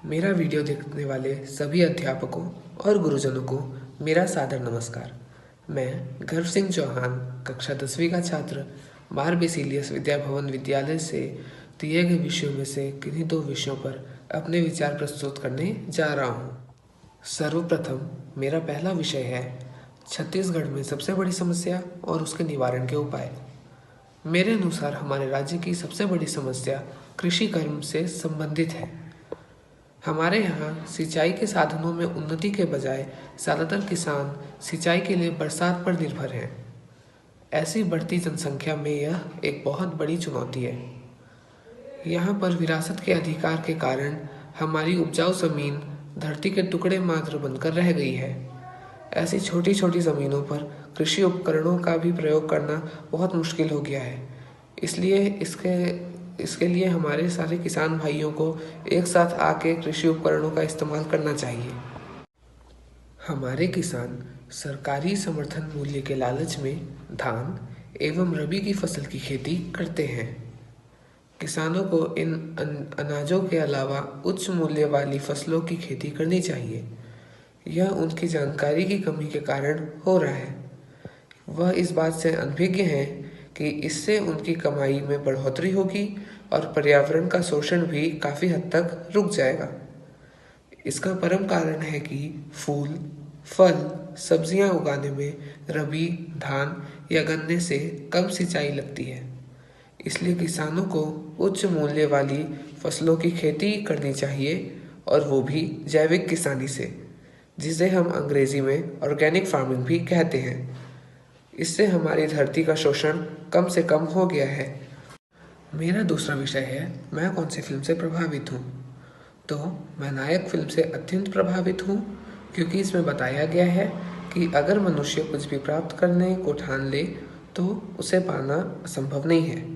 मेरा वीडियो देखने वाले सभी अध्यापकों और गुरुजनों को मेरा सादर नमस्कार। मैं गर्व सिंह चौहान कक्षा 10वीं का छात्र मार बेसिलियस विद्या भवन विद्यालय से दिए गए विषयों में से किन्हीं दो विषयों पर अपने विचार प्रस्तुत करने जा रहा हूँ। सर्वप्रथम मेरा पहला विषय है छत्तीसगढ़ में सबसे बड़ी समस्या और उसके निवारण के उपाय। मेरे अनुसार हमारे राज्य की सबसे बड़ी समस्या कृषि कर्म से संबंधित है। हमारे यहाँ सिंचाई के साधनों में उन्नति के बजाय ज़्यादातर किसान सिंचाई के लिए बरसात पर निर्भर हैं। ऐसी बढ़ती जनसंख्या में यह एक बहुत बड़ी चुनौती है। यहाँ पर विरासत के अधिकार के कारण हमारी उपजाऊ ज़मीन धरती के टुकड़े मात्र बनकर रह गई है। ऐसी छोटी छोटी ज़मीनों पर कृषि उपकरणों का भी प्रयोग करना बहुत मुश्किल हो गया है। इसलिए इसके लिए हमारे सारे किसान भाइयों को एक साथ आके कृषि उपकरणों का इस्तेमाल करना चाहिए। हमारे किसान सरकारी समर्थन मूल्य के लालच में धान एवं रबी की फसल की खेती करते हैं। किसानों को इन अनाजों के अलावा उच्च मूल्य वाली फसलों की खेती करनी चाहिए। यह उनकी जानकारी की कमी के कारण हो रहा है। वह इस बात से अनभिज्ञ हैं कि इससे उनकी कमाई में बढ़ोतरी होगी और पर्यावरण का शोषण भी काफ़ी हद तक रुक जाएगा। इसका परम कारण है कि फूल, फल, सब्जियां उगाने में रबी, धान या गन्ने से कम सिंचाई लगती है। इसलिए किसानों को उच्च मूल्य वाली फसलों की खेती करनी चाहिए और वो भी जैविक किसानी से, जिसे हम अंग्रेजी में ऑर्गेनिक फार्मिंग भी कहते हैं। इससे हमारी धरती का शोषण कम से कम हो गया है। मेरा दूसरा विषय है मैं कौन सी फिल्म से प्रभावित हूँ। तो मैं नायक फिल्म से अत्यंत प्रभावित हूँ, क्योंकि इसमें बताया गया है कि अगर मनुष्य कुछ भी प्राप्त करने को ठान ले तो उसे पाना असंभव नहीं है।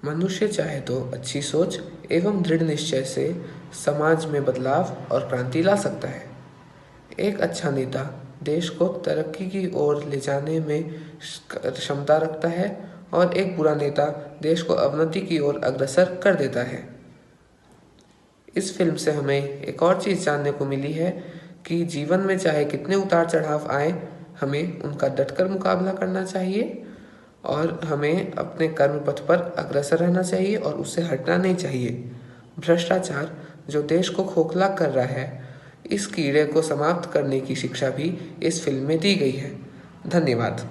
मनुष्य चाहे तो अच्छी सोच एवं दृढ़ निश्चय से समाज में बदलाव और क्रांति ला सकता है। एक अच्छा नेता देश को तरक्की की ओर ले जाने में क्षमता रखता है और एक बुरा नेता देश को अवनति की ओर अग्रसर कर देता है। इस फिल्म से हमें एक और चीज़ जानने को मिली है कि जीवन में चाहे कितने उतार चढ़ाव आए, हमें उनका डटकर मुकाबला करना चाहिए और हमें अपने कर्म पथ पर अग्रसर रहना चाहिए और उससे हटना नहीं चाहिए। भ्रष्टाचार जो देश को खोखला कर रहा है, इस कीड़े को समाप्त करने की शिक्षा भी इस फिल्म में दी गई है। धन्यवाद।